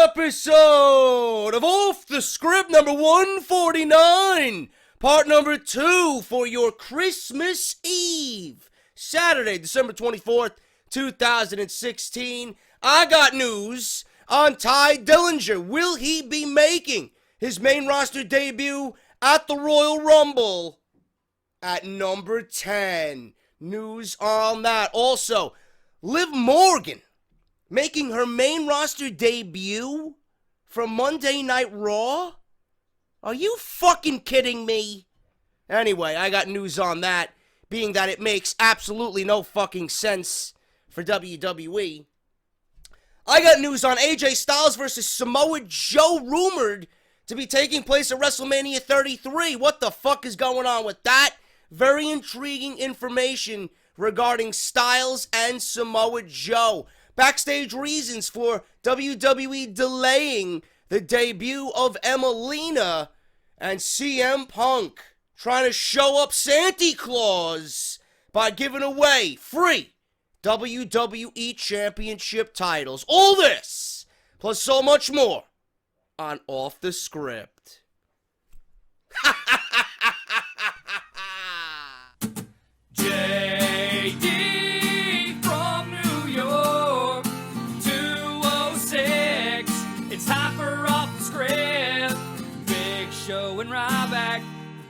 episode of Off the Script number 149, part number 2 for your Christmas Eve, Saturday, December 24th, 2016. I got news on Ty Dillinger. Will he be making his main roster debut at the Royal Rumble at number 10? News on that. Also, Liv Morgan making her main roster debut from Monday Night Raw? Are you fucking kidding me? Anyway, I got news on that, being that it makes absolutely no fucking sense for WWE. I got news on AJ Styles versus Samoa Joe, rumored to be taking place at Wrestlemania 33. What the fuck is going on with that? Very intriguing information regarding Styles and Samoa Joe. Backstage reasons for WWE delaying the debut of Emmalina, and CM Punk trying to show up Santa Claus by giving away free WWE Championship titles. All this, plus so much more, on Off the Script. JD from New York, 206. It's time for Off the Script. Big Show and Ryback,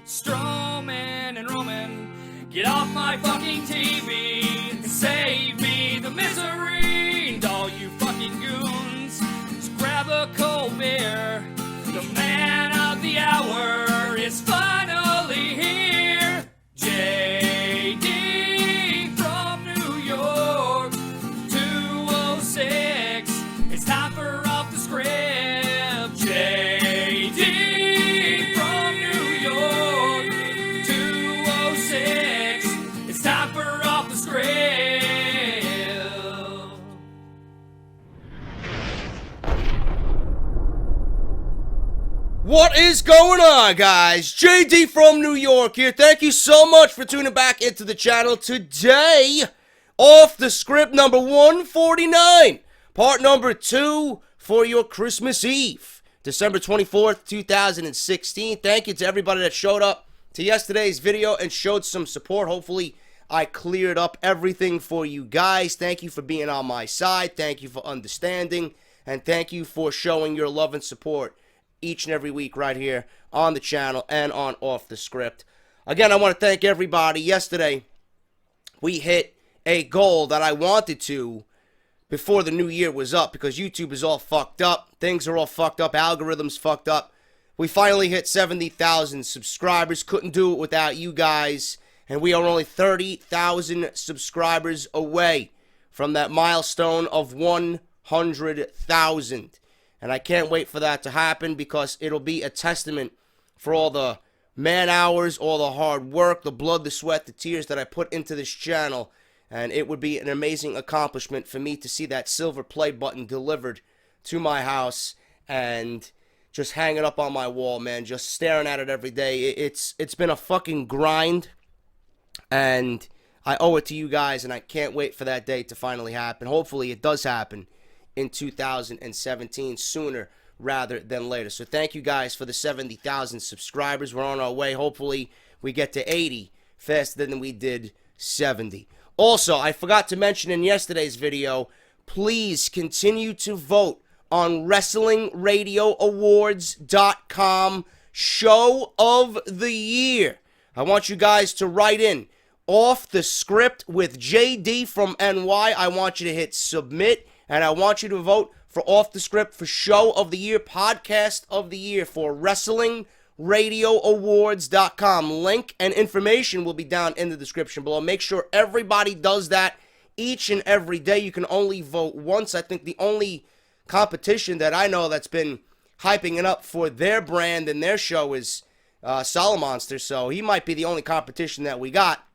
Strowman and Roman. Get off my fucking TV and save me the misery. And all you fucking goons, just grab a cold beer. The man of the hour is finally here. JD from New York, 206. It's time for Off the Script. JD from New York, 206. It's time for Off the Script. What is going on, guys? JD from New York here. Thank you so much for tuning back into the channel today. Off the Script number 149, part number 2 for your Christmas Eve, December 24th, 2016. Thank you to everybody that showed up to yesterday's video and showed some support. Hopefully, I cleared up everything for you guys. Thank you for being on my side. Thank you for understanding. And thank you for showing your love and support each and every week right here on the channel and on Off the Script. Again, I want to thank everybody. Yesterday, we hit a goal that I wanted to before the new year was up, because YouTube is all fucked up. Things are all fucked up. Algorithms fucked up. We finally hit 70,000 subscribers. Couldn't do it without you guys. And we are only 30,000 subscribers away from that milestone of 100,000. And I can't wait for that to happen, because it'll be a testament for all the man hours, all the hard work, the blood, the sweat, the tears that I put into this channel. And it would be an amazing accomplishment for me to see that silver play button delivered to my house and just hang it up on my wall, man. Just staring at it every day. It's been a fucking grind, and I owe it to you guys, and I can't wait for that day to finally happen. Hopefully it does happen in 2017, sooner rather than later. So thank you guys for the 70,000 subscribers. We're on our way. Hopefully we get to 80 faster than we did 70. Also, I forgot to mention in yesterday's video, please continue to vote on WrestlingRadioAwards.com Show of the Year. I want you guys to write in Off the Script with JD from NY. I want you to hit submit. And I want you to vote for Off the Script for Show of the Year, Podcast of the Year for WrestlingRadioAwards.com. Link and information will be down in the description below. Make sure everybody does that each and every day. You can only vote once. I think the only competition that I know that's been hyping it up for their brand and their show is Solid Monster. So he might be the only competition that we got.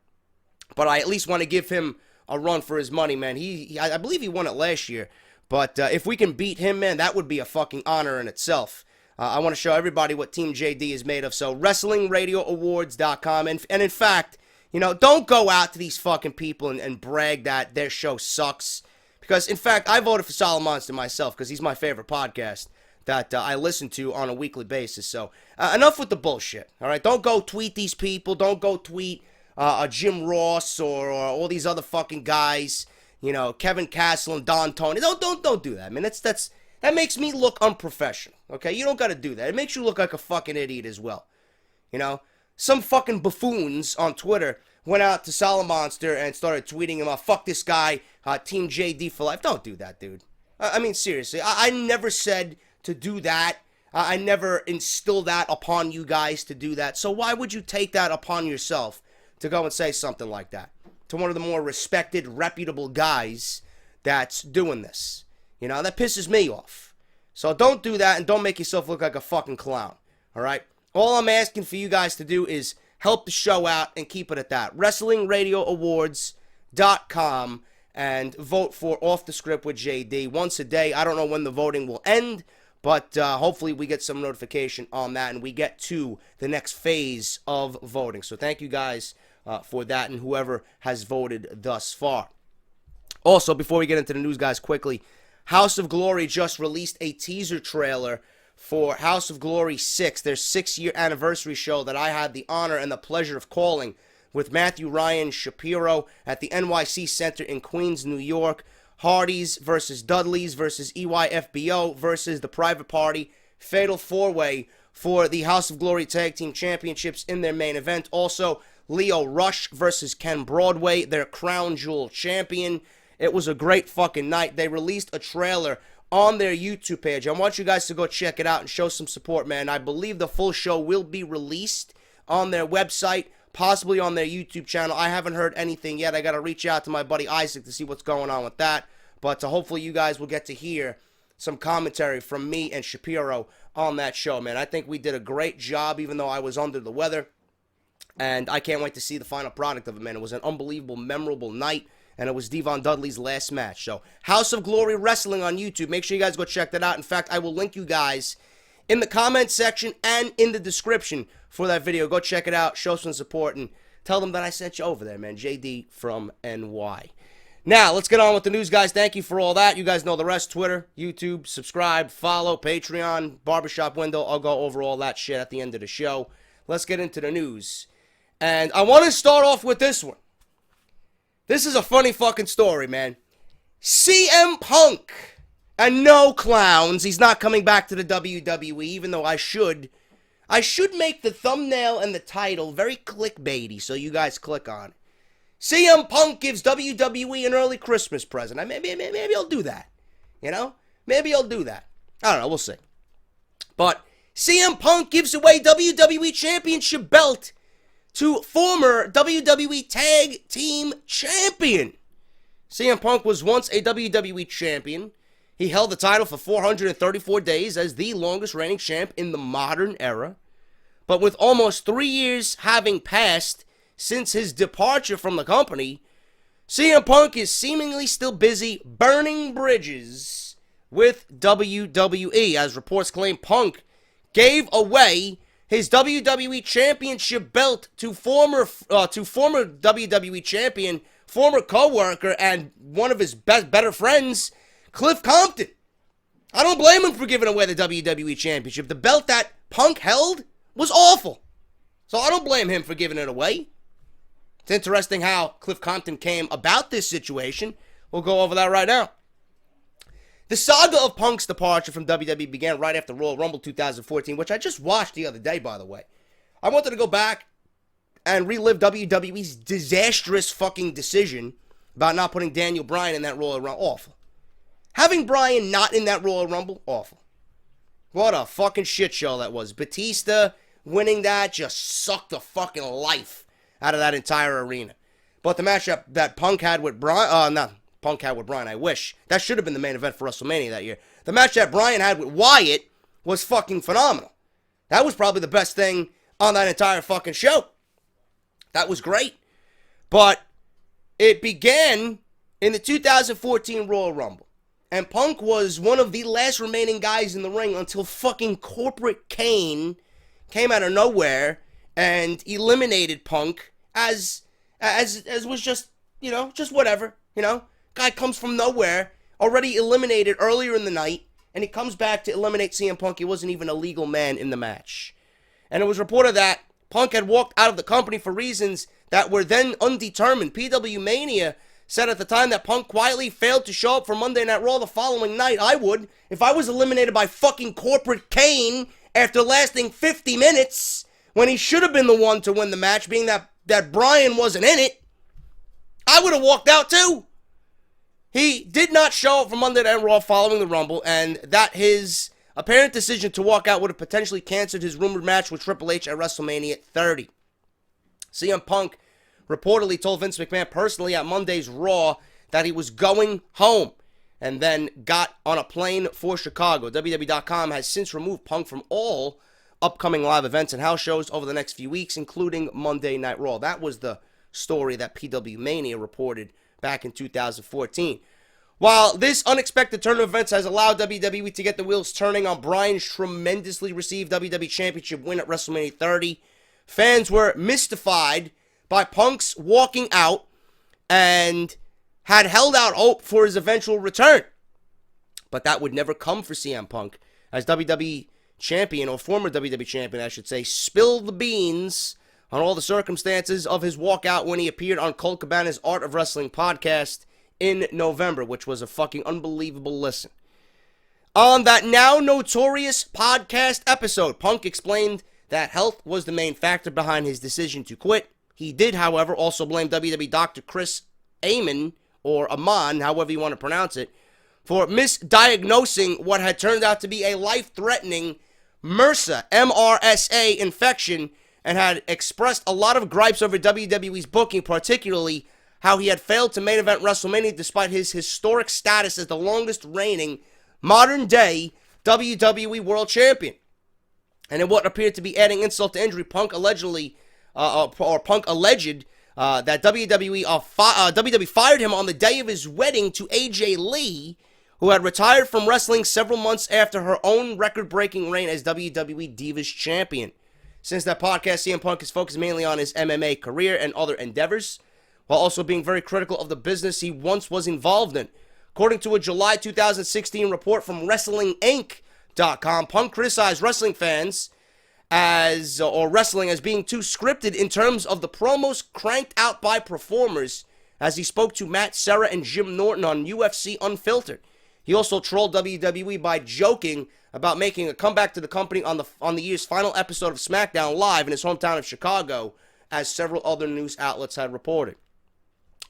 But I at least want to give him a run for his money, man. I believe he won it last year. But if we can beat him, man, that would be a fucking honor in itself. I want to show everybody what Team JD is made of. So, WrestlingRadioAwards.com. And in fact, you know, don't go out to these fucking people and brag that their show sucks. Because, in fact, I voted for Solid Monster myself because he's my favorite podcast that I listen to on a weekly basis. So, enough with the bullshit, all right? Don't go tweet these people. Don't go tweet Jim Ross or all these other fucking guys, you know, Kevin Castle and Don Tony. Don't do that, I mean, that makes me look unprofessional, okay? You don't got to do that. It makes you look like a fucking idiot as well, you know? Some fucking buffoons on Twitter went out to Solid Monster and started tweeting him out, fuck this guy, Team JD for life. Don't do that, dude. I mean, seriously, I never said to do that. I never instilled that upon you guys to do that. So why would you take that upon yourself to go and say something like that to one of the more respected, reputable guys that's doing this? You know, that pisses me off. So don't do that and don't make yourself look like a fucking clown, all right? All I'm asking for you guys to do is help the show out and keep it at that. WrestlingRadioAwards.com and vote for Off the Script with JD once a day. I don't know when the voting will end, but hopefully we get some notification on that and we get to the next phase of voting. So thank you guys for that and whoever has voted thus far. Also, before we get into the news, guys, quickly, House of Glory just released a teaser trailer for House of Glory 6, their 6-year anniversary show that I had the honor and the pleasure of calling with Matthew Ryan Shapiro at the NYC Center in Queens, New York. Hardys versus Dudleys versus EYFBO versus the Private Party. Fatal 4-way for the House of Glory Tag Team Championships in their main event. Also, Leo Rush versus Ken Broadway, their Crown Jewel champion. It was a great fucking night. They released a trailer on their YouTube page. I want you guys to go check it out and show some support, man. I believe the full show will be released on their website, possibly on their YouTube channel. I haven't heard anything yet. I got to reach out to my buddy Isaac to see what's going on with that. But hopefully you guys will get to hear some commentary from me and Shapiro on that show, man. I think we did a great job, even though I was under the weather. And I can't wait to see the final product of it, man. It was an unbelievable, memorable night. And it was Devon Dudley's last match. So, House of Glory Wrestling on YouTube. Make sure you guys go check that out. In fact, I will link you guys in the comment section and in the description for that video. Go check it out. Show some support and tell them that I sent you over there, man. JD from NY. Now, let's get on with the news, guys. Thank you for all that. You guys know the rest. Twitter, YouTube, subscribe, follow, Patreon, Barbershop Window. I'll go over all that shit at the end of the show. Let's get into the news. And I want to start off with this one. This is a funny fucking story, man. CM Punk. And no clowns. He's not coming back to the WWE, even though I should. I should make the thumbnail and the title very clickbaity so you guys click on it. CM Punk gives WWE an early Christmas present. Maybe I'll do that. You know? Maybe I'll do that. I don't know. We'll see. But CM Punk gives away WWE Championship belt to former WWE Tag Team Champion. CM Punk was once a WWE Champion. He held the title for 434 days as the longest reigning champ in the modern era. But with almost 3 years having passed since his departure from the company, CM Punk is seemingly still busy burning bridges with WWE. As reports claim, Punk gave away his WWE Championship belt to former WWE Champion, former co-worker, and one of his better friends, Cliff Compton. I don't blame him for giving away the WWE Championship. The belt that Punk held was awful. So I don't blame him for giving it away. It's interesting how Cliff Compton came about this situation. We'll go over that right now. The saga of Punk's departure from WWE began right after Royal Rumble 2014, which I just watched the other day, by the way. I wanted to go back and relive WWE's disastrous fucking decision about not putting Daniel Bryan in that Royal Rumble. Awful. Having Bryan not in that Royal Rumble, awful. What a fucking shit show that was. Batista winning that just sucked the fucking life out of that entire arena. But the matchup that Punk had with Bryan, Punk had with Bryan, I wish. That should have been the main event for WrestleMania that year. The match that Bryan had with Wyatt was fucking phenomenal. That was probably the best thing on that entire fucking show. That was great. But it began in the 2014 Royal Rumble. And Punk was one of the last remaining guys in the ring until fucking Corporate Kane came out of nowhere and eliminated Punk as was just, just whatever, Guy comes from nowhere already eliminated earlier in the night, and he comes back to eliminate CM Punk. He wasn't even a legal man in the match. And it was reported that Punk had walked out of the company for reasons that were then undetermined. PW Mania said at the time that Punk quietly failed to show up for Monday Night Raw the following night. I would. If I was eliminated by fucking Corporate Kane after lasting 50 minutes, when he should have been the one to win the match, being that Bryan wasn't in it, I would have walked out too. He did not show up for Monday Night Raw following the Rumble, and that his apparent decision to walk out would have potentially canceled his rumored match with Triple H at WrestleMania 30. CM Punk reportedly told Vince McMahon personally at Monday's Raw that he was going home and then got on a plane for Chicago. WWE.com has since removed Punk from all upcoming live events and house shows over the next few weeks, including Monday Night Raw. That was the story that PW Mania reported back in 2014. While this unexpected turn of events has allowed WWE to get the wheels turning on Bryan's tremendously received WWE Championship win at WrestleMania 30, fans were mystified by Punk's walking out and had held out hope for his eventual return. But that would never come for CM Punk, as WWE Champion, or former WWE Champion, I should say, spilled the beans on all the circumstances of his walkout when he appeared on Colt Cabana's Art of Wrestling podcast in November, which was a fucking unbelievable listen. On that now notorious podcast episode, Punk explained that health was the main factor behind his decision to quit. He did, however, also blame WWE Dr. Chris Amon, or Amon, however you want to pronounce it, for misdiagnosing what had turned out to be a life-threatening MRSA, MRSA infection, and had expressed a lot of gripes over WWE's booking, particularly how he had failed to main event WrestleMania despite his historic status as the longest reigning modern-day WWE World Champion. And in what appeared to be adding insult to injury, Punk allegedly, Punk alleged that WWE fired him on the day of his wedding to AJ Lee, who had retired from wrestling several months after her own record-breaking reign as WWE Divas Champion. Since that podcast, CM Punk is focused mainly on his MMA career and other endeavors, while also being very critical of the business he once was involved in. According to a July 2016 report from WrestlingInc.com, Punk criticized wrestling fans wrestling as being too scripted in terms of the promos cranked out by performers, as he spoke to Matt Serra and Jim Norton on UFC Unfiltered. He also trolled WWE by joking about making a comeback to the company on the year's final episode of SmackDown Live in his hometown of Chicago, as several other news outlets had reported.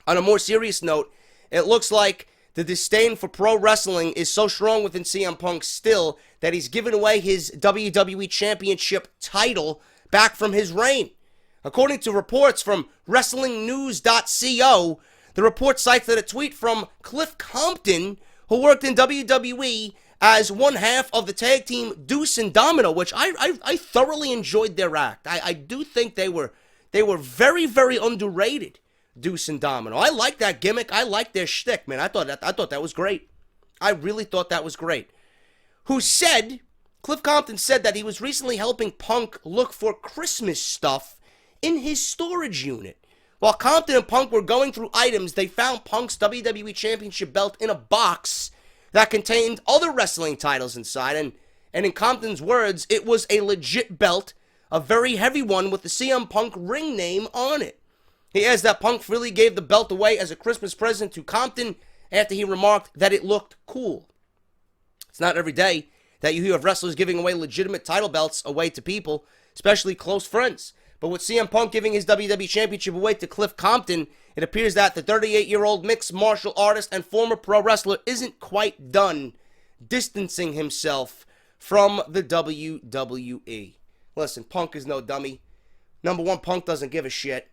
On a more serious note, it looks like the disdain for pro wrestling is so strong within CM Punk still that he's given away his WWE Championship title back from his reign. According to reports from WrestlingNews.co, the report cites that a tweet from Cliff Compton, who worked in WWE as one half of the tag team Deuce and Domino, which I thoroughly enjoyed their act. I do think they were very, very underrated, Deuce and Domino. I like that gimmick. I like their shtick, man. I thought that was great. I really thought that was great. Cliff Compton said that he was recently helping Punk look for Christmas stuff in his storage unit. While Compton and Punk were going through items, they found Punk's WWE Championship belt in a box that contained other wrestling titles inside, and in Compton's words, it was a legit belt, a very heavy one with the CM Punk ring name on it. He adds that Punk freely gave the belt away as a Christmas present to Compton after he remarked that it looked cool. It's not every day that you hear of wrestlers giving away legitimate title belts away to people, especially close friends. But with CM Punk giving his WWE Championship away to Cliff Compton, it appears that the 38-year-old mixed martial artist and former pro wrestler isn't quite done distancing himself from the WWE. Listen, Punk is no dummy. Number one, Punk doesn't give a shit.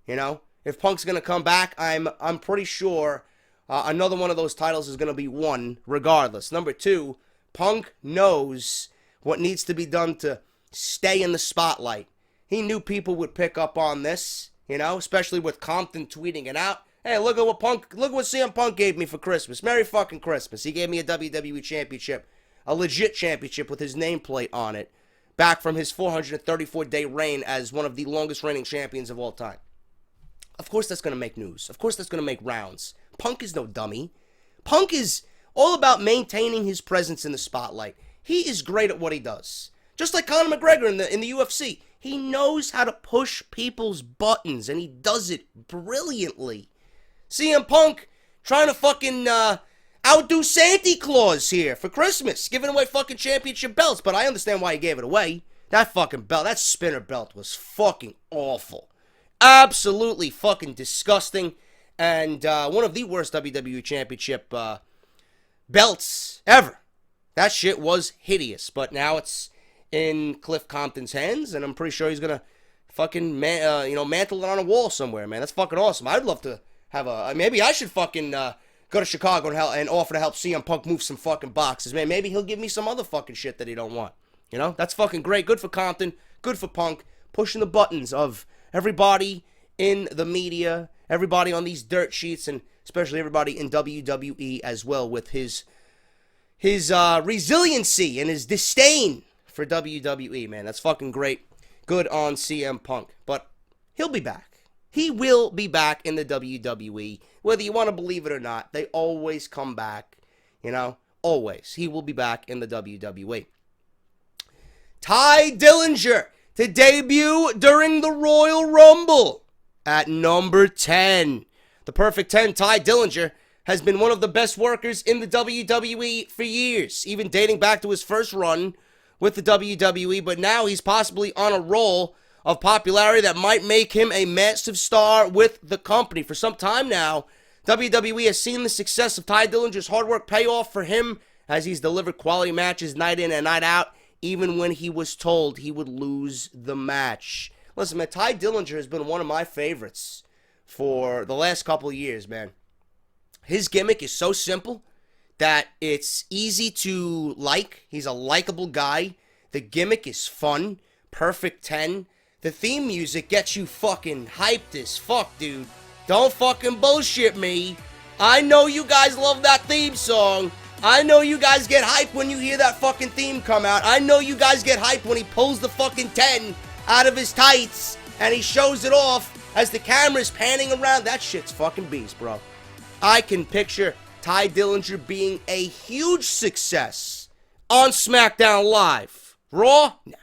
You know, if Punk's going to come back, I'm pretty sure another one of those titles is going to be won regardless. Number two, Punk knows what needs to be done to stay in the spotlight. He knew people would pick up on this, you know, especially with Compton tweeting it out. Hey, look what CM Punk gave me for Christmas. Merry fucking Christmas. He gave me a WWE Championship, a legit championship with his nameplate on it, back from his 434-day reign as one of the longest reigning champions of all time. Of course that's going to make news. Of course that's going to make rounds. Punk is no dummy. Punk is all about maintaining his presence in the spotlight. He is great at what he does. Just like Conor McGregor in the UFC. He knows how to push people's buttons, and he does it brilliantly. CM Punk trying to fucking outdo Santa Claus here for Christmas, giving away fucking championship belts, but I understand why he gave it away. That fucking belt, that spinner belt was fucking awful. Absolutely fucking disgusting, and one of the worst WWE Championship belts ever. That shit was hideous, but now it's in Cliff Compton's hands, and I'm pretty sure he's gonna fucking mantle it on a wall somewhere, man. That's fucking awesome. I'd love to have maybe I should fucking go to Chicago and offer to help CM Punk move some fucking boxes, man. Maybe he'll give me some other fucking shit that he don't want. You know, that's fucking great. Good for Compton. Good for Punk. Pushing the buttons of everybody in the media, everybody on these dirt sheets, and especially everybody in WWE as well, with his resiliency and his disdain for WWE, man. That's fucking great. Good on CM Punk. But he'll be back. He will be back in the WWE. Whether you want to believe it or not, they always come back. You know? Always. He will be back in the WWE. Ty Dillinger to debut during the Royal Rumble at number 10. The Perfect 10, Ty Dillinger, has been one of the best workers in the WWE for years, even dating back to his first run with the WWE, but now he's possibly on a roll of popularity that might make him a massive star with the company. For some time now, WWE has seen the success of Ty Dillinger's hard work pay off for him as he's delivered quality matches night in and night out, even when he was told he would lose the match. Listen, man, Ty Dillinger has been one of my favorites for the last couple of years, man. His gimmick is so simple that it's easy to like. He's a likable guy. The gimmick is fun. Perfect 10. The theme music gets you fucking hyped as fuck, dude. Don't fucking bullshit me. I know you guys love that theme song. I know you guys get hyped when you hear that fucking theme come out. I know you guys get hyped when he pulls the fucking 10 out of his tights and he shows it off as the camera's panning around. That shit's fucking beast, bro. I can picture Ty Dillinger being a huge success on SmackDown Live. Raw? Nah.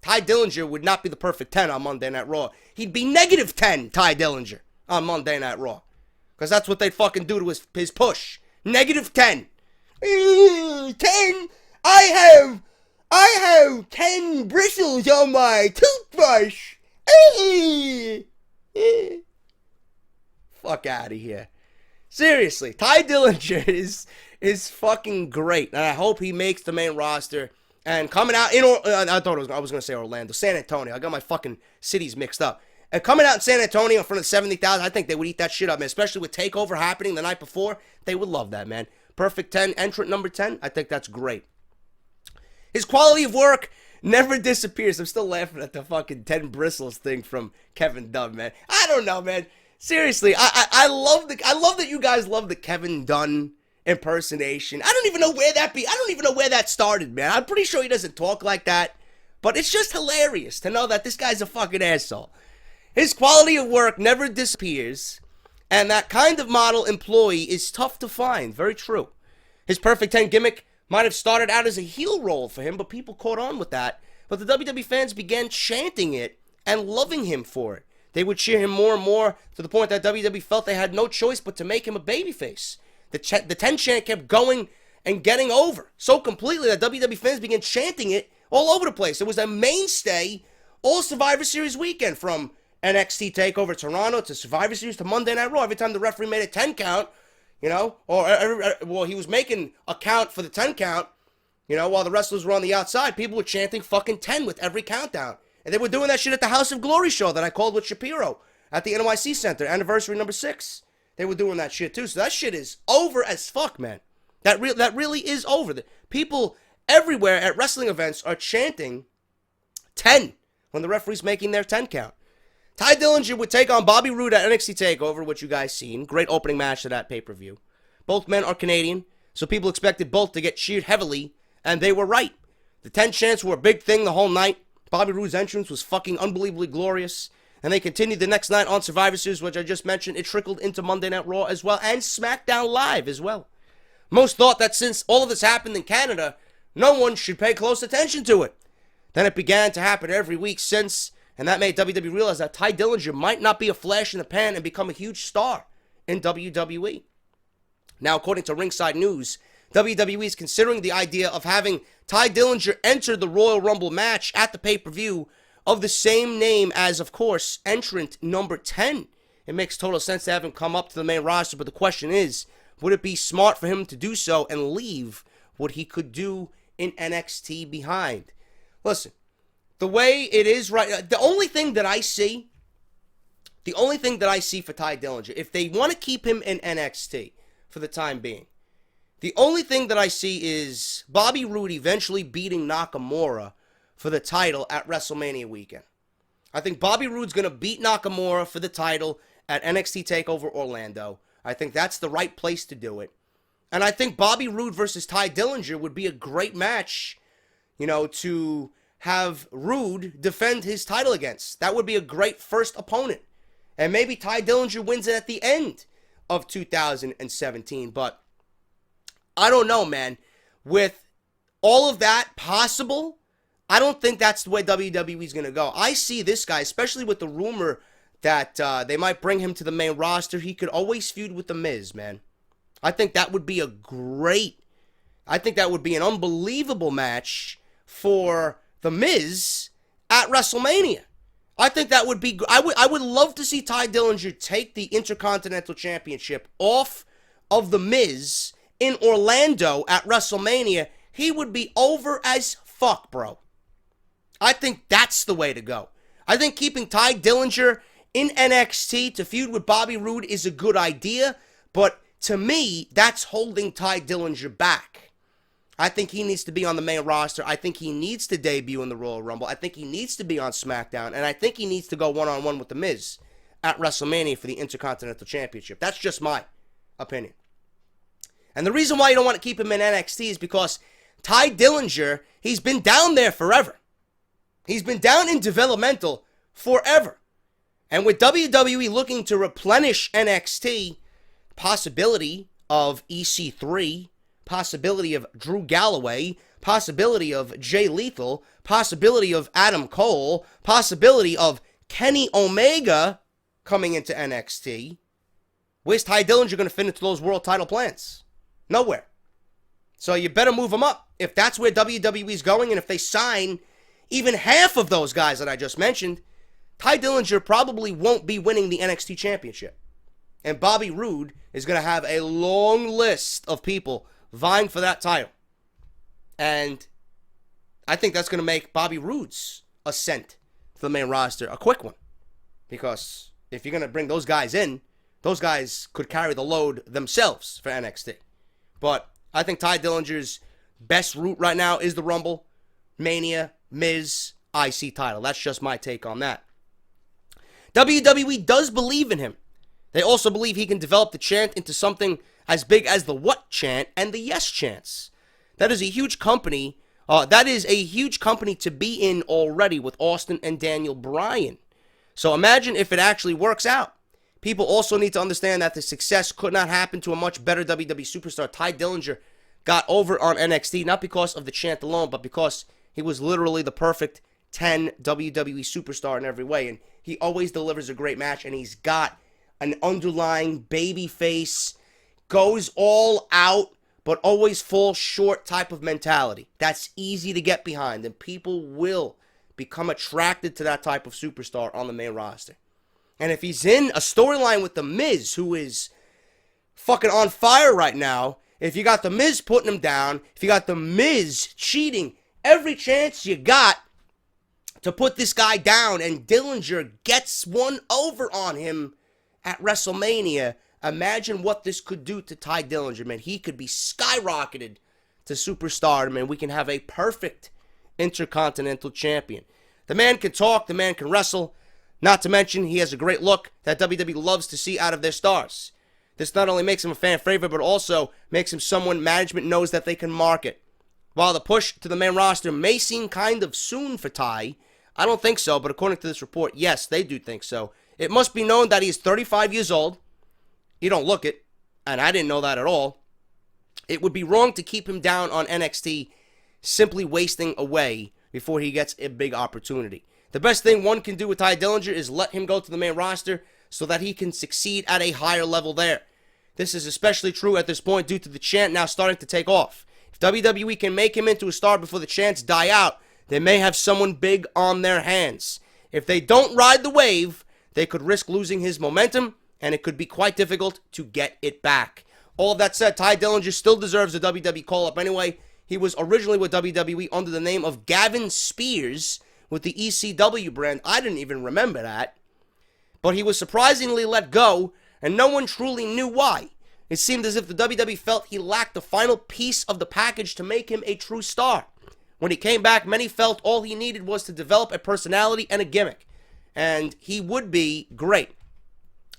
Ty Dillinger would not be the perfect 10 on Monday Night Raw. He'd be negative 10 Ty Dillinger on Monday Night Raw. Because that's what they'd fucking do to his push. Negative 10. 10? I have 10 bristles on my toothbrush. Fuck out of here. Seriously, Ty Dillinger is fucking great, and I hope he makes the main roster. And coming out in, I was gonna say Orlando, San Antonio. I got my fucking cities mixed up. And coming out in San Antonio in front of 70,000, I think they would eat that shit up, man. Especially with Takeover happening the night before, they would love that, man. Perfect 10, entrant number 10. I think that's great. His quality of work never disappears. I'm still laughing at the fucking 10 bristles thing from Kevin Dunn, man. I don't know, man. Seriously, I love that you guys love the Kevin Dunn impersonation. I don't even know where that started, man. I'm pretty sure he doesn't talk like that, but it's just hilarious to know that this guy's a fucking asshole. His quality of work never disappears, and that kind of model employee is tough to find. Very true. His Perfect 10 gimmick might have started out as a heel role for him, but people caught on with that. But the WWE fans began chanting it and loving him for it. They would cheer him more and more to the point that WWE felt they had no choice but to make him a babyface. The 10 chant kept going and getting over so completely that WWE fans began chanting it all over the place. It was a mainstay all Survivor Series weekend, from NXT TakeOver Toronto to Survivor Series to Monday Night Raw. Every time the referee made a 10 count, you know, or he was making a count for the 10 count, you know, while the wrestlers were on the outside, people were chanting fucking 10 with every countdown. And they were doing that shit at the House of Glory show that I called with Shapiro at the NYC Center, anniversary number 6. They were doing that shit too. So that shit is over as fuck, man. That really is over. The people everywhere at wrestling events are chanting 10 when the referee's making their 10 count. Ty Dillinger would take on Bobby Roode at NXT TakeOver, which you guys seen. Great opening match to that pay-per-view. Both men are Canadian, so people expected both to get cheered heavily, and they were right. The 10 chants were a big thing the whole night. Bobby Roode's entrance was fucking unbelievably glorious. And they continued the next night on Survivor Series, which I just mentioned. It trickled into Monday Night Raw as well, and SmackDown Live as well. Most thought that since all of this happened in Canada, no one should pay close attention to it. Then it began to happen every week since, and that made WWE realize that Ty Dillinger might not be a flash in the pan and become a huge star in WWE. Now, according to Ringside News, WWE is considering the idea of having Ty Dillinger enter the Royal Rumble match at the pay-per-view of the same name as, of course, entrant number 10. It makes total sense to have him come up to the main roster, but the question is, would it be smart for him to do so and leave what he could do in NXT behind? Listen, the way it is right now, the only thing that I see for Ty Dillinger, if they want to keep him in NXT for the time being, the only thing that I see is Bobby Roode eventually beating Nakamura for the title at WrestleMania weekend. I think Bobby Roode's going to beat Nakamura for the title at NXT TakeOver Orlando. I think that's the right place to do it. And I think Bobby Roode versus Ty Dillinger would be a great match, to have Roode defend his title against. That would be a great first opponent. And maybe Ty Dillinger wins it at the end of 2017. But I don't know, man. With all of that possible, I don't think that's the way WWE is going to go. I see this guy, especially with the rumor that they might bring him to the main roster. He could always feud with The Miz, man. I think that would be an unbelievable match for The Miz at WrestleMania. I think that would be, I would love to see Ty Dillinger take the Intercontinental Championship off of The Miz in Orlando at WrestleMania. He would be over as fuck, bro. I think that's the way to go. I think keeping Ty Dillinger in NXT to feud with Bobby Roode is a good idea, but to me, that's holding Ty Dillinger back. I think he needs to be on the main roster. I think he needs to debut in the Royal Rumble. I think he needs to be on SmackDown, and I think he needs to go one-on-one with The Miz at WrestleMania for the Intercontinental Championship. That's just my opinion. And the reason why you don't want to keep him in NXT is because Ty Dillinger, he's been down there forever. He's been down in developmental forever. And with WWE looking to replenish NXT, possibility of EC3, possibility of Drew Galloway, possibility of Jay Lethal, possibility of Adam Cole, possibility of Kenny Omega coming into NXT, where's Ty Dillinger going to fit into those world title plans? Nowhere. So you better move him up. If that's where WWE's going, and if they sign even half of those guys that I just mentioned, Ty Dillinger probably won't be winning the NXT Championship. And Bobby Roode is going to have a long list of people vying for that title. And I think that's going to make Bobby Roode's ascent to the main roster a quick one. Because if you're going to bring those guys in, those guys could carry the load themselves for NXT. But I think Ty Dillinger's best route right now is the Rumble, Mania, Miz, IC title. That's just my take on that. WWE does believe in him. They also believe he can develop the chant into something as big as the what chant and the yes chants. That is a huge company. To be in already with Austin and Daniel Bryan. So imagine if it actually works out. People also need to understand that the success could not happen to a much better WWE superstar. Ty Dillinger got over on NXT, not because of the chant alone, but because he was literally the perfect 10 WWE superstar in every way. And he always delivers a great match, and he's got an underlying baby face, goes all out, but always falls short type of mentality. That's easy to get behind, and people will become attracted to that type of superstar on the main roster. And if he's in a storyline with The Miz, who is fucking on fire right now, if you got The Miz putting him down, if you got The Miz cheating, every chance you got to put this guy down, and Dillinger gets one over on him at WrestleMania, imagine what this could do to Ty Dillinger, man. He could be skyrocketed to superstardom, and we can have a perfect Intercontinental Champion. The man can talk, the man can wrestle, not to mention he has a great look that WWE loves to see out of their stars. This not only makes him a fan favorite, but also makes him someone management knows that they can market. While the push to the main roster may seem kind of soon for Ty, I don't think so, but according to this report, yes, they do think so. It must be known that he is 35 years old. You don't look it, and I didn't know that at all. It would be wrong to keep him down on NXT, simply wasting away before he gets a big opportunity. The best thing one can do with Tye Dillinger is let him go to the main roster so that he can succeed at a higher level there. This is especially true at this point due to the chant now starting to take off. If WWE can make him into a star before the chants die out, they may have someone big on their hands. If they don't ride the wave, they could risk losing his momentum, and it could be quite difficult to get it back. All of that said, Tye Dillinger still deserves a WWE call-up anyway. He was originally with WWE under the name of Gavin Spears with the ECW brand. I didn't even remember that. But he was surprisingly let go, and no one truly knew why. It seemed as if the WWE felt he lacked the final piece of the package to make him a true star. When he came back, many felt all he needed was to develop a personality and a gimmick. And he would be great.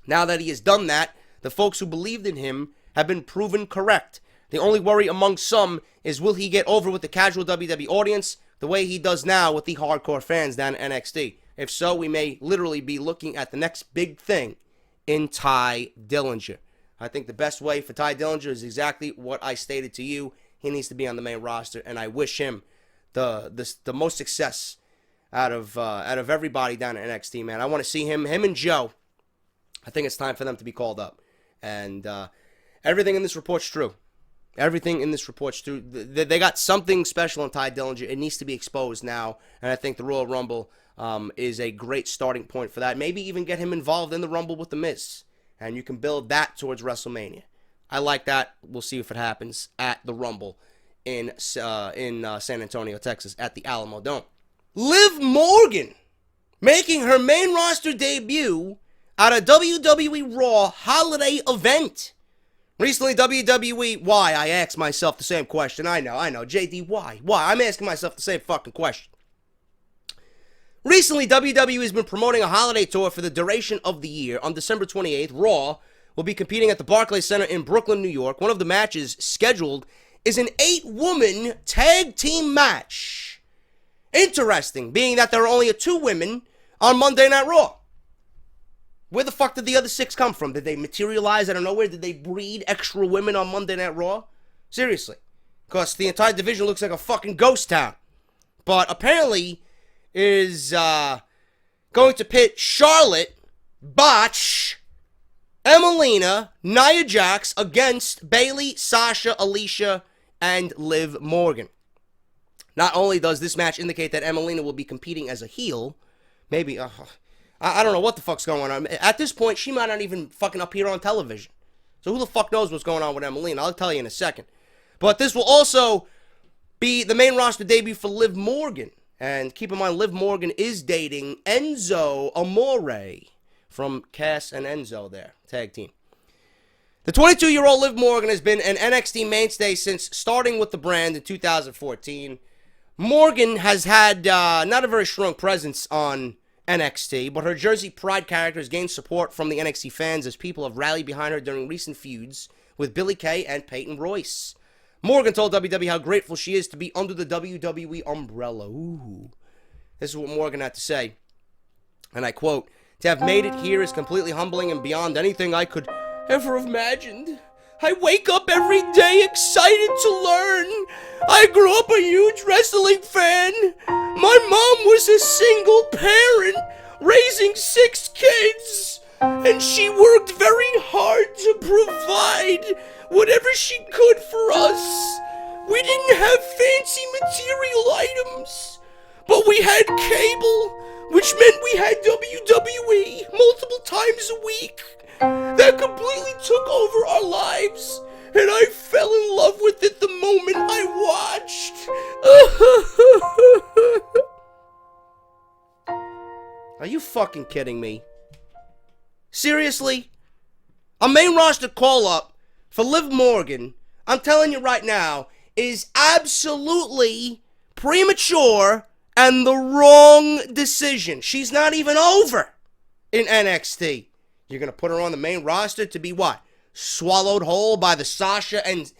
Now that he has done that, the folks who believed in him have been proven correct. The only worry among some is will he get over with the casual WWE audience the way he does now with the hardcore fans down at NXT? If so, we may literally be looking at the next big thing in Tye Dillinger. I think the best way for Tye Dillinger is exactly what I stated to you. He needs to be on the main roster, and I wish him the most success out of everybody down at NXT, man. I want to see him and Joe. I think it's time for them to be called up. And everything in this report's true. Everything in this report's true. They got something special in Tye Dillinger. It needs to be exposed now. And I think the Royal Rumble is a great starting point for that. Maybe even get him involved in the Rumble with The Miz. And you can build that towards WrestleMania. I like that. We'll see if it happens at the Rumble in San Antonio, Texas, at the Alamo Dome. Liv Morgan making her main roster debut at a WWE Raw holiday event. Recently, WWE, why? I asked myself the same question. I know. JD, why? Why? I'm asking myself the same fucking question. Recently, WWE has been promoting a holiday tour for the duration of the year. On December 28th, Raw will be competing at the Barclays Center in Brooklyn, New York. One of the matches scheduled is an 8-woman tag team match. Interesting, being that there are only 2 women on Monday Night Raw. Where the fuck did the other 6 come from? Did they materialize out of nowhere? Did they breed extra women on Monday Night Raw? Seriously. Because the entire division looks like a fucking ghost town. But apparently is going to pit Charlotte, Botch, Emmalina, Nia Jax against Bayley, Sasha, Alicia, and Liv Morgan. Not only does this match indicate that Emmalina will be competing as a heel, maybe, I don't know what the fuck's going on. At this point, she might not even fucking appear on television. So who the fuck knows what's going on with Emmalina? I'll tell you in a second. But this will also be the main roster debut for Liv Morgan. And keep in mind, Liv Morgan is dating Enzo Amore from Cass and Enzo there, tag team. The 22-year-old Liv Morgan has been an NXT mainstay since starting with the brand in 2014. Morgan has had not a very strong presence on NXT, but her Jersey Pride character has gained support from the NXT fans as people have rallied behind her during recent feuds with Billie Kay and Peyton Royce. Morgan told WWE how grateful she is to be under the WWE umbrella. Ooh. This is what Morgan had to say. And I quote, "To have made it here is completely humbling and beyond anything I could ever have imagined. I wake up every day excited to learn. I grew up a huge wrestling fan. My mom was a single parent raising 6 kids, and she worked very hard to provide whatever she could for us. We didn't have fancy material items, but we had cable, which meant we had WWE multiple times a week. That completely took over our lives, and I fell in love with it the moment I watched." Are you fucking kidding me? Seriously? A main roster call-up for Liv Morgan, I'm telling you right now, is absolutely premature and the wrong decision. She's not even over in NXT. You're going to put her on the main roster to be what? Swallowed whole by the Sasha and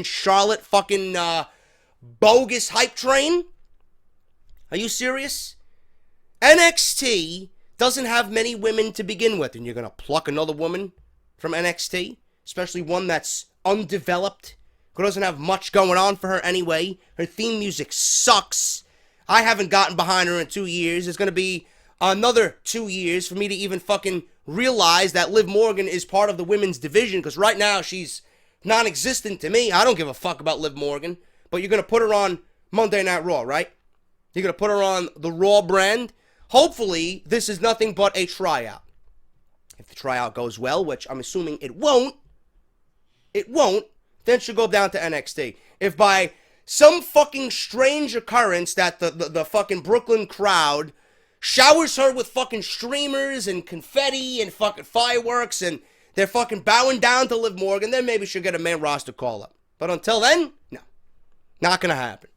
Charlotte fucking bogus hype train? Are you serious? NXT doesn't have many women to begin with, and you're going to pluck another woman from NXT? Especially one that's undeveloped, who doesn't have much going on for her anyway. Her theme music sucks. I haven't gotten behind her in 2 years. It's going to be another 2 years for me to even fucking realize that Liv Morgan is part of the women's division, because right now she's non-existent to me. I don't give a fuck about Liv Morgan. But you're going to put her on Monday Night Raw, right? You're going to put her on the Raw brand. Hopefully, this is nothing but a tryout. If the tryout goes well, which I'm assuming it won't, then she'll go down to NXT. If by some fucking strange occurrence that the fucking Brooklyn crowd showers her with fucking streamers and confetti and fucking fireworks and they're fucking bowing down to Liv Morgan, then maybe she'll get a main roster call-up. But until then, no. Not gonna happen.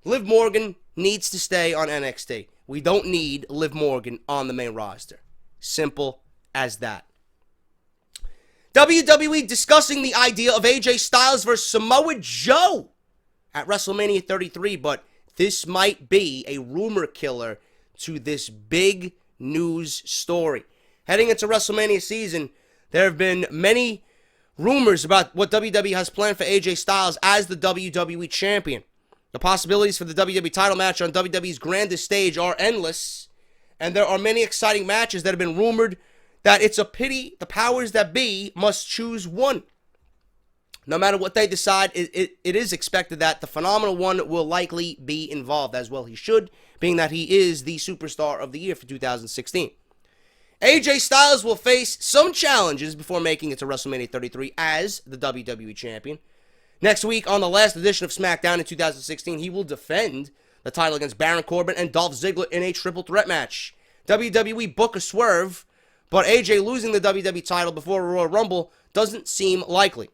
Liv Morgan needs to stay on NXT. We don't need Liv Morgan on the main roster. Simple as that. WWE discussing the idea of AJ Styles versus Samoa Joe at WrestleMania 33, but this might be a rumor killer to this big news story. Heading into WrestleMania season, there have been many rumors about what WWE has planned for AJ Styles as the WWE Champion. The possibilities for the WWE title match on WWE's grandest stage are endless, and there are many exciting matches that have been rumored that it's a pity the powers that be must choose one. No matter what they decide, it is expected that the Phenomenal One will likely be involved, as well he should, being that he is the superstar of the year for 2016. AJ Styles will face some challenges before making it to WrestleMania 33 as the WWE Champion. Next week, on the last edition of SmackDown in 2016, he will defend the title against Baron Corbin and Dolph Ziggler in a triple threat match. WWE book a swerve, but AJ losing the WWE title before Royal Rumble doesn't seem likely.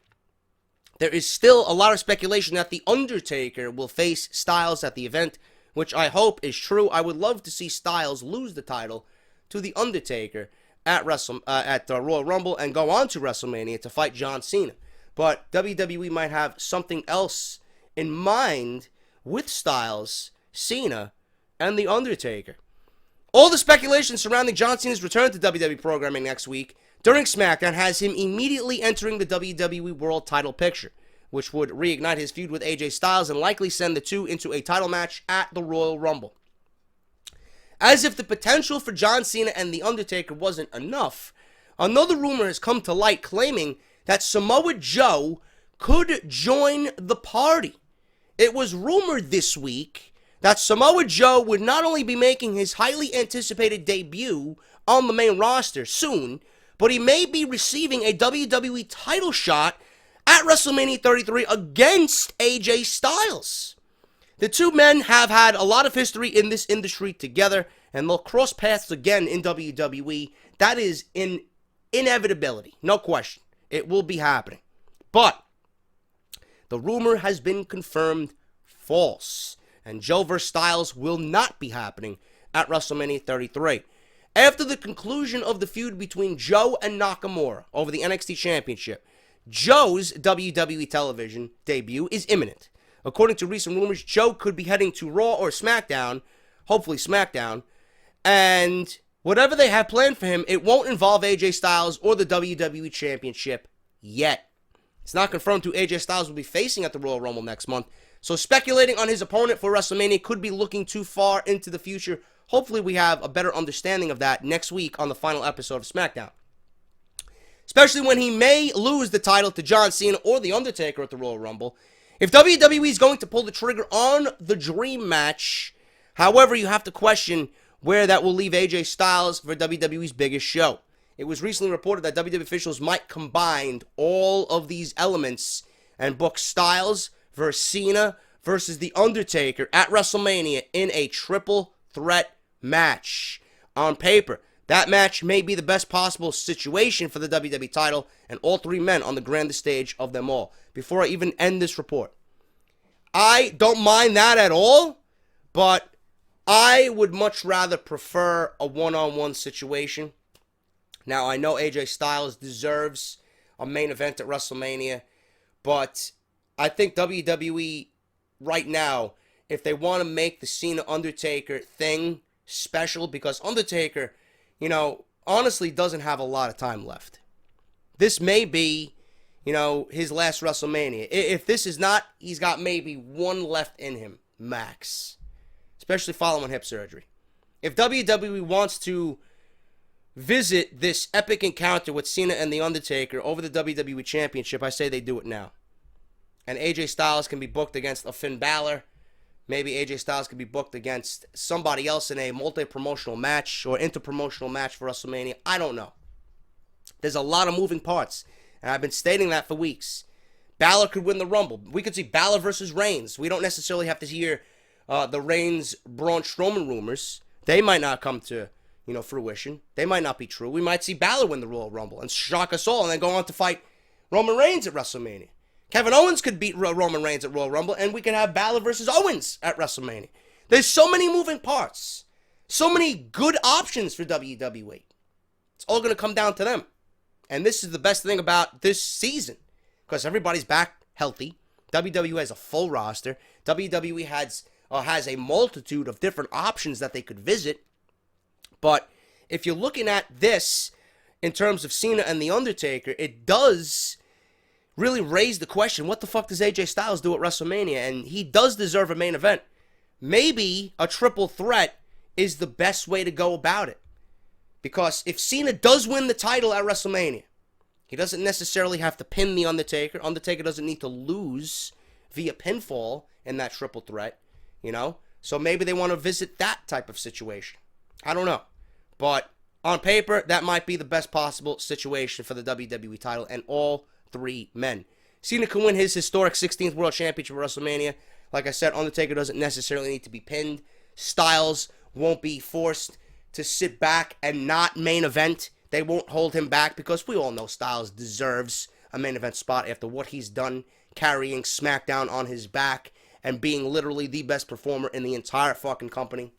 There is still a lot of speculation that The Undertaker will face Styles at the event, which I hope is true. I would love to see Styles lose the title to The Undertaker at Royal Rumble and go on to WrestleMania to fight John Cena. But WWE might have something else in mind with Styles, Cena, and The Undertaker. All the speculation surrounding John Cena's return to WWE programming next week during SmackDown has him immediately entering the WWE World title picture, which would reignite his feud with AJ Styles and likely send the two into a title match at the Royal Rumble. As if the potential for John Cena and The Undertaker wasn't enough, another rumor has come to light claiming that Samoa Joe could join the party. It was rumored this week that Samoa Joe would not only be making his highly anticipated debut on the main roster soon, but he may be receiving a WWE title shot at WrestleMania 33 against AJ Styles. The two men have had a lot of history in this industry together, and they'll cross paths again in WWE. That is an inevitability, no question. It will be happening. But the rumor has been confirmed false, and Joe vs. Styles will not be happening at WrestleMania 33. After the conclusion of the feud between Joe and Nakamura over the NXT Championship, Joe's WWE television debut is imminent. According to recent rumors, Joe could be heading to Raw or SmackDown, hopefully SmackDown, and whatever they have planned for him, it won't involve AJ Styles or the WWE Championship yet. It's not confirmed who AJ Styles will be facing at the Royal Rumble next month, so speculating on his opponent for WrestleMania could be looking too far into the future. Hopefully we have a better understanding of that next week on the final episode of SmackDown. Especially when he may lose the title to John Cena or The Undertaker at the Royal Rumble. If WWE is going to pull the trigger on the Dream Match, however, you have to question where that will leave AJ Styles for WWE's biggest show. It was recently reported that WWE officials might combine all of these elements and book Styles versus Cena versus The Undertaker at WrestleMania in a triple threat match. On paper, that match may be the best possible situation for the WWE title and all three men on the grandest stage of them all. Before I even end this report, I don't mind that at all, but I would much rather prefer a one-on-one situation. Now, I know AJ Styles deserves a main event at WrestleMania, but I think WWE right now, if they want to make the Cena-Undertaker thing special, because Undertaker, honestly doesn't have a lot of time left. This may be, his last WrestleMania. If this is not, he's got maybe one left in him, max. Especially following hip surgery. If WWE wants to visit this epic encounter with Cena and The Undertaker over the WWE Championship, I say they do it now. And AJ Styles can be booked against a Finn Balor. Maybe AJ Styles can be booked against somebody else in a multi-promotional match or inter-promotional match for WrestleMania. I don't know. There's a lot of moving parts. And I've been stating that for weeks. Balor could win the Rumble. We could see Balor versus Reigns. We don't necessarily have to hear the Reigns-Braun Strowman rumors. They might not come to, fruition. They might not be true. We might see Balor win the Royal Rumble and shock us all and then go on to fight Roman Reigns at WrestleMania. Kevin Owens could beat Roman Reigns at Royal Rumble, and we could have Balor versus Owens at WrestleMania. There's so many moving parts. So many good options for WWE. It's all going to come down to them. And this is the best thing about this season. Because everybody's back healthy. WWE has a full roster. WWE has a multitude of different options that they could visit. But if you're looking at this in terms of Cena and The Undertaker, it does really raise the question, what the fuck does AJ Styles do at WrestleMania? And he does deserve a main event. Maybe a triple threat is the best way to go about it. Because if Cena does win the title at WrestleMania, he doesn't necessarily have to pin The Undertaker. Undertaker doesn't need to lose via pinfall in that triple threat, So maybe they want to visit that type of situation. I don't know. But on paper, that might be the best possible situation for the WWE title and all three men. Cena can win his historic 16th World Championship at WrestleMania. Like I said, Undertaker doesn't necessarily need to be pinned. Styles won't be forced to sit back and not main event. They won't hold him back because we all know Styles deserves a main event spot after what he's done, carrying SmackDown on his back and being literally the best performer in the entire fucking company.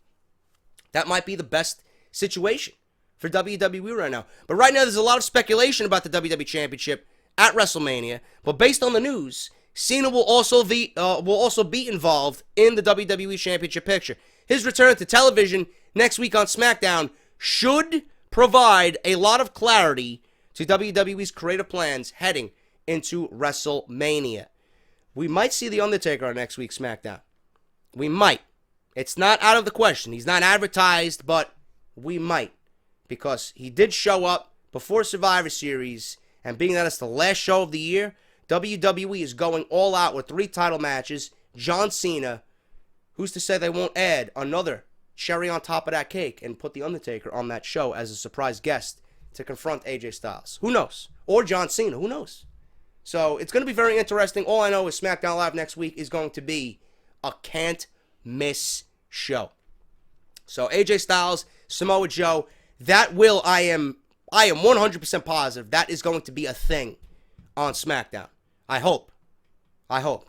That might be the best situation for WWE right now. But right now, there's a lot of speculation about the WWE Championship at WrestleMania. But based on the news, Cena will also be involved in the WWE Championship picture. His return to television next week on SmackDown should provide a lot of clarity to WWE's creative plans heading into WrestleMania. We might see The Undertaker on next week's SmackDown. We might. It's not out of the question. He's not advertised, but we might. Because he did show up before Survivor Series, and being that it's the last show of the year, WWE is going all out with 3 title matches. John Cena, who's to say they won't add another cherry on top of that cake and put The Undertaker on that show as a surprise guest to confront AJ Styles? Who knows? Or John Cena, who knows? So it's going to be very interesting. All I know is SmackDown Live next week is going to be a can't-miss show. So AJ Styles, Samoa Joe, I am 100% positive that is going to be a thing on SmackDown. I hope.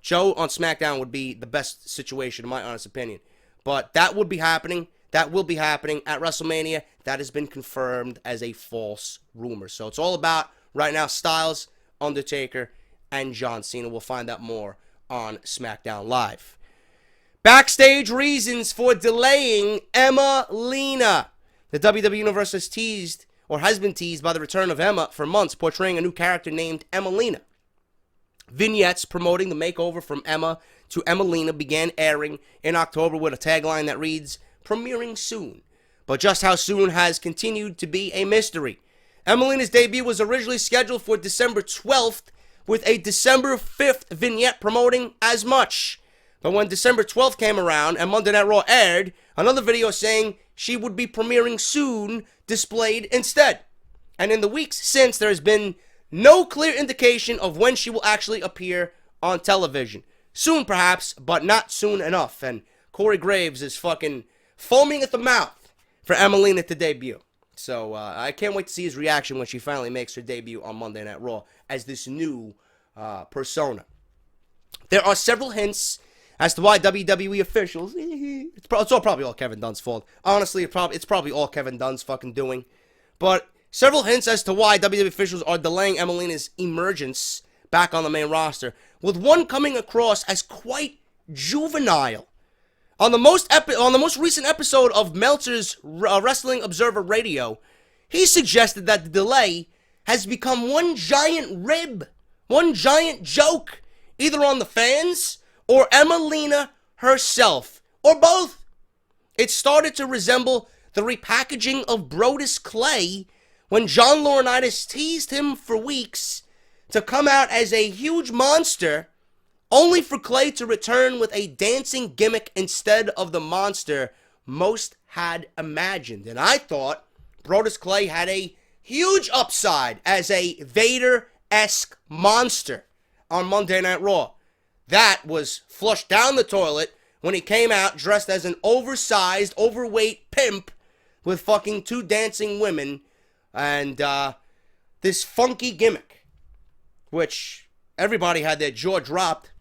Joe on SmackDown would be the best situation, in my honest opinion. But that would be happening. That will be happening at WrestleMania. That has been confirmed as a false rumor. So it's all about, right now, Styles, Undertaker, and John Cena. We'll find out more on SmackDown Live. Backstage reasons for delaying Emmalina. The WWE Universe has teased, or has been teased, by the return of Emma for months, portraying a new character named Emmalina. Vignettes promoting the makeover from Emma to Emmalina began airing in October with a tagline that reads, "Premiering soon." But just how soon has continued to be a mystery. Emmalina's debut was originally scheduled for December 12th, with a December 5th vignette promoting as much. But when December 12th came around and Monday Night Raw aired, another video saying she would be premiering soon displayed instead. And in the weeks since, there has been no clear indication of when she will actually appear on television. Soon, perhaps, but not soon enough. And Corey Graves is fucking foaming at the mouth for Emmalina to debut. So I can't wait to see his reaction when she finally makes her debut on Monday Night Raw as this new persona. There are several hints as to why WWE officials, it's all probably all Kevin Dunn's fault. Honestly, it's probably all Kevin Dunn's fucking doing. But several hints as to why WWE officials are delaying Emmalina's emergence back on the main roster, with one coming across as quite juvenile. On the most recent episode of Meltzer's Wrestling Observer Radio, he suggested that the delay has become one giant rib one giant joke, either on the fans or Emmalina herself, or both. It started to resemble the repackaging of Brodus Clay when John Laurinaitis teased him for weeks to come out as a huge monster, only for Clay to return with a dancing gimmick instead of the monster most had imagined. And I thought Brodus Clay had a huge upside as a Vader-esque monster on Monday Night Raw. That was flushed down the toilet when he came out dressed as an oversized, overweight pimp with fucking 2 dancing women and this funky gimmick, which everybody had their jaw dropped,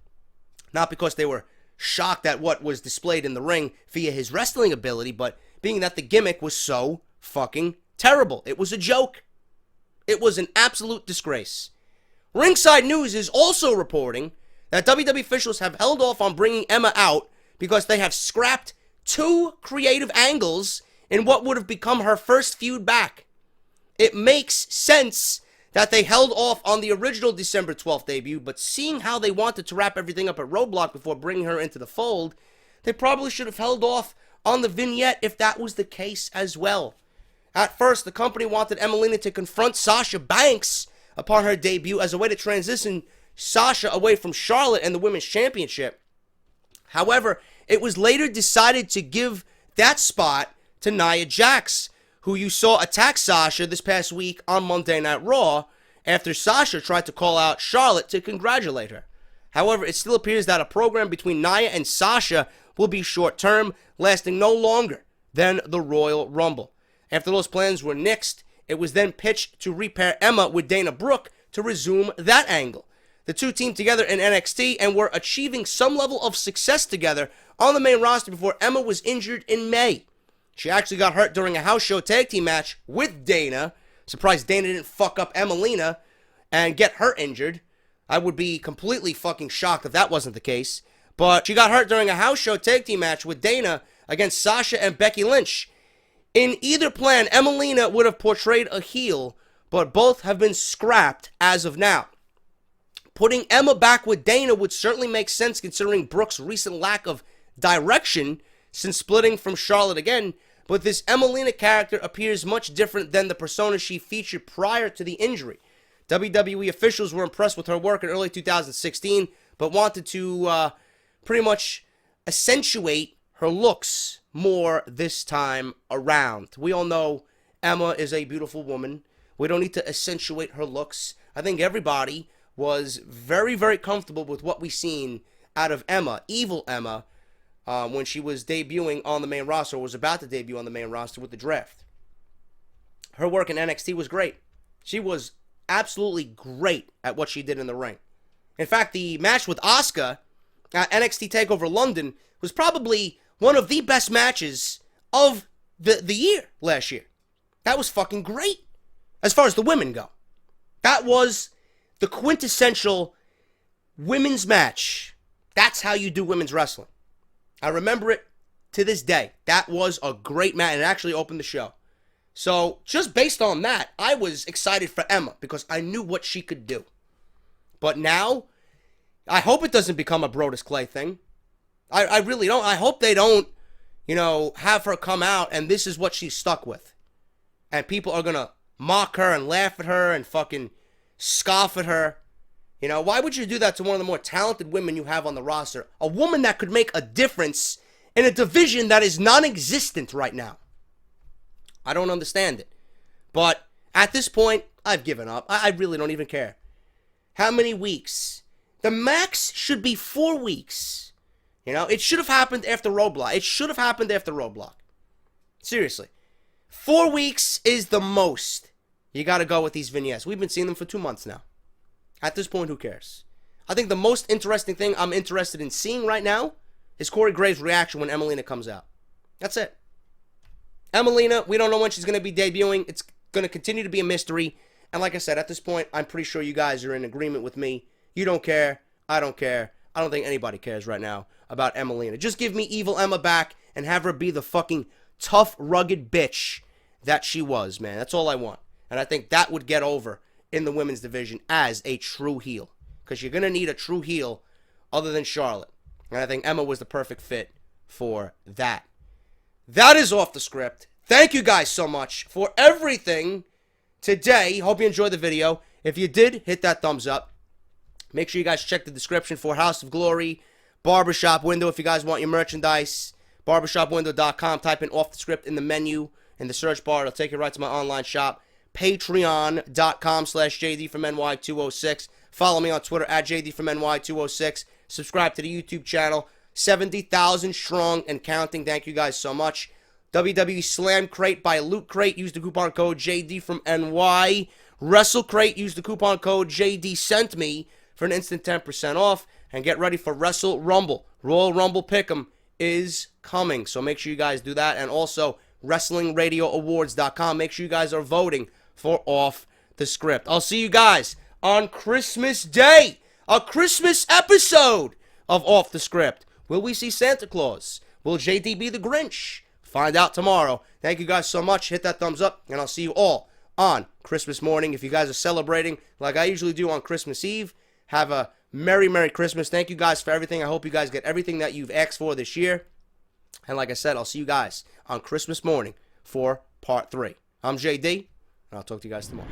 not because they were shocked at what was displayed in the ring via his wrestling ability, but being that the gimmick was so fucking terrible. It was a joke. It was an absolute disgrace. Ringside News is also reporting that WWE officials have held off on bringing Emma out because they have scrapped 2 creative angles in what would have become her first feud back. It makes sense that they held off on the original December 12th debut, but seeing how they wanted to wrap everything up at Roadblock before bringing her into the fold, they probably should have held off on the vignette if that was the case as well. At first, the company wanted Emmalina to confront Sasha Banks upon her debut as a way to transition Sasha away from Charlotte and the Women's Championship. However, it was later decided to give that spot to Nia Jax, who you saw attack Sasha this past week on Monday Night Raw after Sasha tried to call out Charlotte to congratulate her. However, it still appears that a program between Nia and Sasha will be short-term, lasting no longer than the Royal Rumble. After those plans were nixed, it was then pitched to repair Emma with Dana Brooke to resume that angle. The 2 teamed together in NXT and were achieving some level of success together on the main roster before Emma was injured in May. She actually got hurt during a house show tag team match with Dana. Surprised Dana didn't fuck up Emmalina and get her injured. I would be completely fucking shocked if that wasn't the case. But she got hurt during a house show tag team match with Dana against Sasha and Becky Lynch. In either plan, Emmalina would have portrayed a heel, but both have been scrapped as of now. Putting Emma back with Dana would certainly make sense considering Brooke's recent lack of direction since splitting from Charlotte again, but this Emmalina character appears much different than the persona she featured prior to the injury. WWE officials were impressed with her work in early 2016, but wanted to pretty much accentuate her looks more this time around. We all know Emma is a beautiful woman. We don't need to accentuate her looks. I think everybody was very, very comfortable with what we seen out of Emma, evil Emma, when she was debuting on the main roster, or was about to debut on the main roster with the draft. Her work in NXT was great. She was absolutely great at what she did in the ring. In fact, the match with Asuka at NXT TakeOver London was probably one of the best matches of the year last year. That was fucking great. As far as the women go, that was the quintessential women's match. That's how you do women's wrestling. I remember it to this day. That was a great match, and it actually opened the show. So, just based on that, I was excited for Emma because I knew what she could do. But now, I hope it doesn't become a Brodus Clay thing. I really don't. I hope they don't, have her come out and this is what she's stuck with. And people are going to mock her and laugh at her and fucking scoff at her. Why would you do that to one of the more talented women you have on the roster? A woman that could make a difference in a division that is non-existent right now. I don't understand it. But at this point, I've given up. I really don't even care. How many weeks? The max should be 4 weeks. It should have happened after Roadblock. Seriously. 4 weeks is the most you got to go with these vignettes. We've been seeing them for 2 months now. At this point, who cares? I think the most interesting thing I'm interested in seeing right now is Corey Graves' reaction when Emmalina comes out. That's it. Emmalina, we don't know when she's going to be debuting. It's going to continue to be a mystery. And like I said, at this point, I'm pretty sure you guys are in agreement with me. You don't care. I don't care. I don't think anybody cares right now about Emmalina. Just give me evil Emma back and have her be the fucking tough, rugged bitch that she was, man. That's all I want. And I think that would get over in the women's division as a true heel. because you're going to need a true heel other than Charlotte. And I think Emma was the perfect fit for that. That is Off the Script. Thank you guys so much for everything today. Hope you enjoyed the video. If you did, hit that thumbs up. Make sure you guys check the description for House of Glory, Barbershop Window if you guys want your merchandise. Barbershopwindow.com. Type in Off the Script in the menu, in the search bar. It'll take you right to my online shop. Patreon.com/JD from NY206. Follow me on Twitter at JD from NY206. Subscribe to the YouTube channel. 70,000 strong and counting. Thank you guys so much. WWE Slam Crate by Loot Crate. Use the coupon code JD from NY. Wrestle Crate. Use the coupon code JD Sent Me for an instant 10% off. And get ready for Wrestle Rumble. Royal Rumble Pick'em is coming. So make sure you guys do that. And also, WrestlingRadioAwards.com. Make sure you guys are voting for Off the Script. I'll see you guys on Christmas Day. A Christmas episode of Off the Script. Will we see Santa Claus? Will JD be the Grinch? Find out tomorrow. Thank you guys so much. Hit that thumbs up, and I'll see you all on Christmas morning. If you guys are celebrating like I usually do on Christmas Eve, have a Merry, Merry Christmas. Thank you guys for everything. I hope you guys get everything that you've asked for this year. And like I said, I'll see you guys on Christmas morning for part 3. I'm JD, and I'll talk to you guys tomorrow.